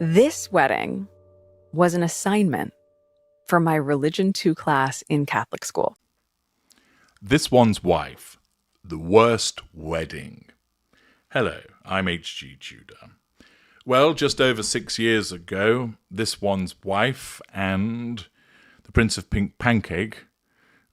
This wedding was an assignment for my Religion 2 class in Catholic school. This One's Wife, the worst wedding. Hello, I'm H.G. Tudor. Well, just over 6 years ago, This One's Wife and the Prince of Pink Pancake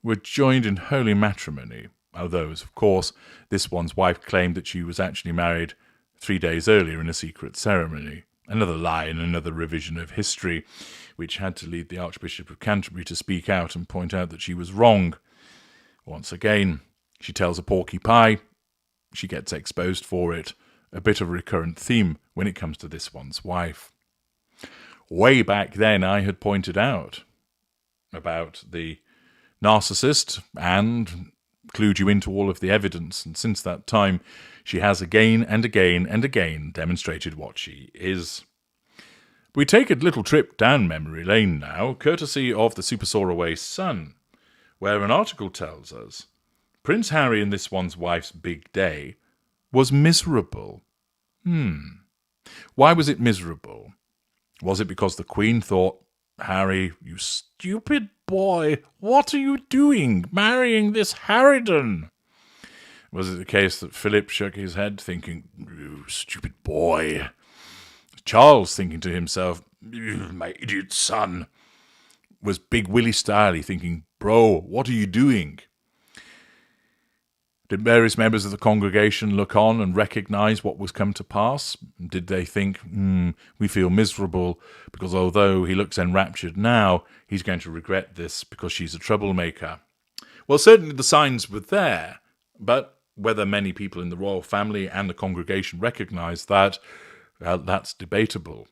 were joined in holy matrimony, although, of course, This One's Wife claimed that she was actually married 3 days earlier in a secret ceremony. Another lie and another revision of history, which had to lead the Archbishop of Canterbury to speak out and point out that she was wrong. Once again, she tells a porky pie, she gets exposed for it, a bit of a recurrent theme when it comes to This One's Wife. Way back then, I had pointed out about the Narcissist and clued you into all of the evidence, and since that time, she has again and again and again demonstrated what she is. We take a little trip down memory lane now, courtesy of the Super Soaraway Sun, where an article tells us Prince Harry and This One's Wife's big day was miserable. Why was it miserable? Was it because the Queen thought, Harry, you stupid boy, what are you doing, marrying this Harridan? Was it the case that Philip shook his head, thinking, you stupid boy? Charles thinking to himself, my idiot son? Was Big Willie Styley thinking, bro, what are you doing? Did various members of the congregation look on and recognise what was come to pass? Did they think, we feel miserable because although he looks enraptured now, he's going to regret this because she's a troublemaker? Well, certainly the signs were there, but whether many people in the royal family and the congregation recognised that, well, that's debatable.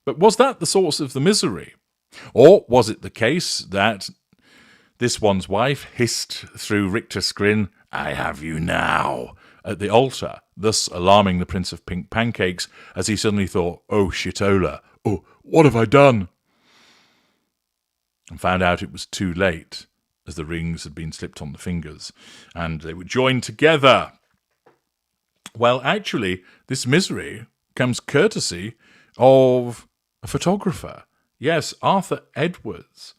But was that the source of the misery? Or was it the case that This One's Wife hissed through Richter's grin, I have you now, at the altar, thus alarming the Prince of Pink Pancakes as he suddenly thought, oh shitola, oh, what have I done? And found out it was too late, as the rings had been slipped on the fingers, and they were joined together. Well, actually, this misery comes courtesy of a photographer. Yes, Arthur Edwards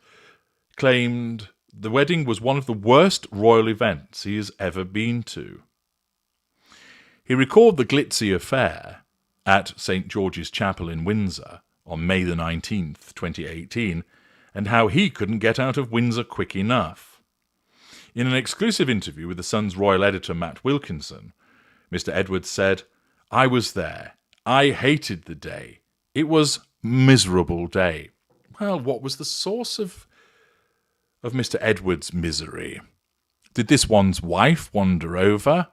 claimed the wedding was one of the worst royal events he has ever been to. He recalled the glitzy affair at St. George's Chapel in Windsor on May the 19th, 2018, and how he couldn't get out of Windsor quick enough. In an exclusive interview with the Sun's royal editor Matt Wilkinson, Mr. Edwards said, I was there. I hated the day. It was a miserable day. Well, what was the source of Mr. Edwards' misery? Did This One's Wife wander over,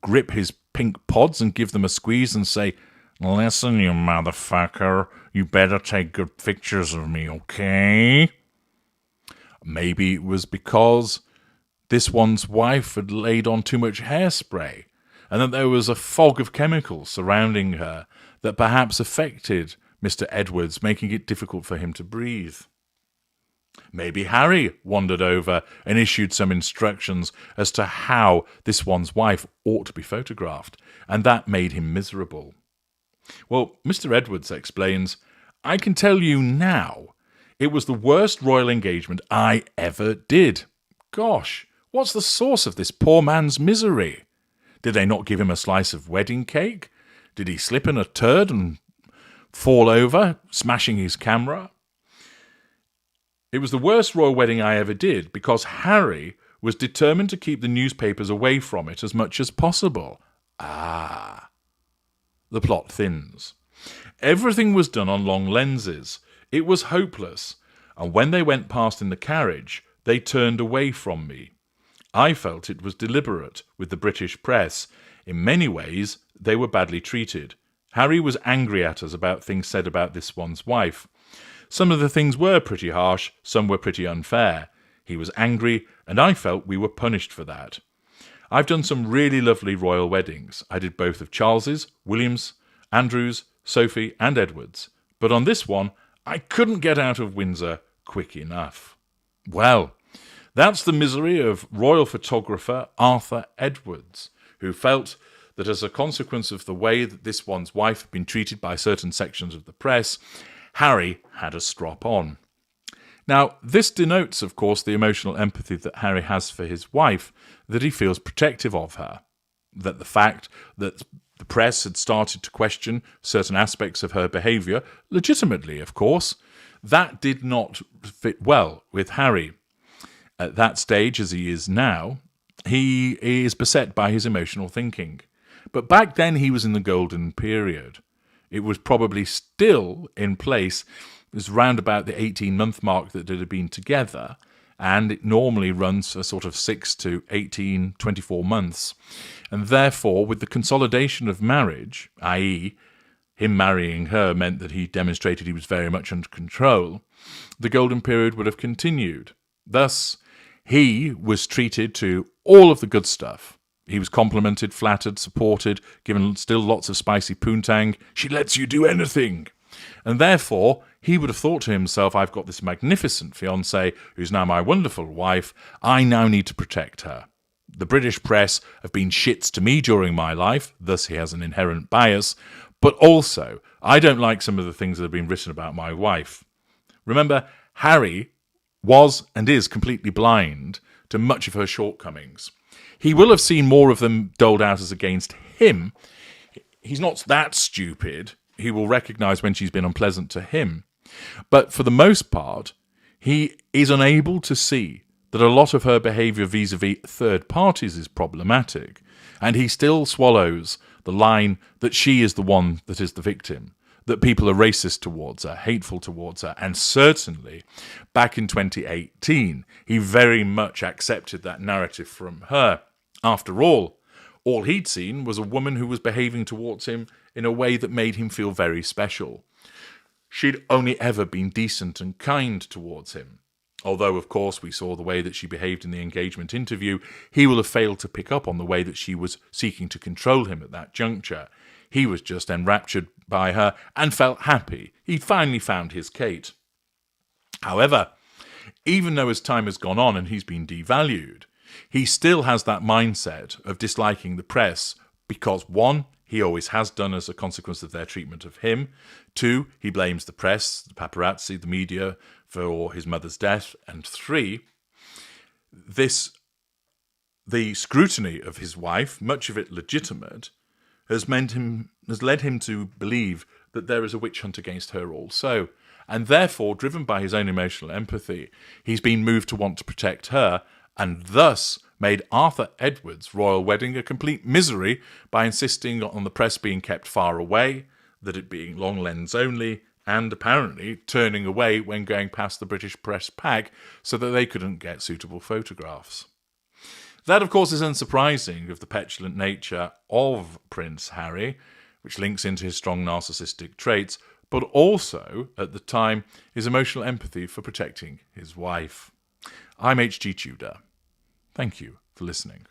grip his pink pods and give them a squeeze and say, listen, you motherfucker, you better take good pictures of me, okay? Maybe it was because This One's Wife had laid on too much hairspray, and that there was a fog of chemicals surrounding her that perhaps affected Mr. Edwards, making it difficult for him to breathe. Maybe Harry wandered over and issued some instructions as to how This One's Wife ought to be photographed, and that made him miserable. Well, Mr. Edwards explains, I can tell you now, it was the worst royal engagement I ever did. Gosh, what's the source of this poor man's misery? Did they not give him a slice of wedding cake? Did he slip in a turd and fall over, smashing his camera? It was the worst royal wedding I ever did because Harry was determined to keep the newspapers away from it as much as possible. The plot thins. Everything was done on long lenses. It was hopeless, and when they went past in the carriage, they turned away from me. I felt it was deliberate with the British press. In many ways, they were badly treated. Harry was angry at us about things said about This One's Wife. Some of the things were pretty harsh, some were pretty unfair. He was angry, and I felt we were punished for that. I've done some really lovely royal weddings. I did both of Charles's, William's, Andrew's, Sophie, and Edward's. But on this one, I couldn't get out of Windsor quick enough. Well, that's the misery of royal photographer Arthur Edwards, who felt that as a consequence of the way that this one's wife had been treated by certain sections of the press, Harry had a strop on. Now, this denotes, of course, the emotional empathy that Harry has for his wife, that he feels protective of her, that the fact that the press had started to question certain aspects of her behaviour, legitimately, of course, that did not fit well with Harry. At that stage, as he is now, he is beset by his emotional thinking. But back then, he was in the golden period. It was probably still in place. It was round about the 18-month mark that it had been together, and it normally runs a sort of 6 to 18, 24 months. And therefore, with the consolidation of marriage, i.e., him marrying her meant that he demonstrated he was very much under control, the golden period would have continued. Thus, he was treated to all of the good stuff. He was complimented, flattered, supported, given still lots of spicy poontang. She lets you do anything. And therefore, he would have thought to himself, I've got this magnificent fiancée who's now my wonderful wife. I now need to protect her. The British press have been shits to me during my life, thus he has an inherent bias, but also, I don't like some of the things that have been written about my wife. Remember, Harry was and is completely blind to much of her shortcomings. He will have seen more of them doled out as against him. He's not that stupid. He will recognise when she's been unpleasant to him. But for the most part, he is unable to see that a lot of her behaviour vis-à-vis third parties is problematic, and he still swallows the line that she is the one that is the victim, that people are racist towards her, hateful towards her, and certainly back in 2018, he very much accepted that narrative from her. After all he'd seen was a woman who was behaving towards him in a way that made him feel very special. She'd only ever been decent and kind towards him. Although, of course, we saw the way that she behaved in the engagement interview, he will have failed to pick up on the way that she was seeking to control him at that juncture. He was just enraptured by her and felt happy. He'd finally found his Kate. However, even though as time has gone on and he's been devalued, he still has that mindset of disliking the press because, one, he always has done as a consequence of their treatment of him. Two, he blames the press, the paparazzi, the media for his mother's death. And three, the scrutiny of his wife, much of it legitimate, has led him to believe that there is a witch hunt against her also. And therefore, driven by his own emotional empathy, he's been moved to want to protect her, and thus made Arthur Edward's royal wedding a complete misery by insisting on the press being kept far away, that it being long lens only, and apparently turning away when going past the British press pack so that they couldn't get suitable photographs. That, of course, is unsurprising of the petulant nature of Prince Harry, which links into his strong narcissistic traits, but also, at the time, his emotional empathy for protecting his wife. I'm H.G. Tudor. Thank you for listening.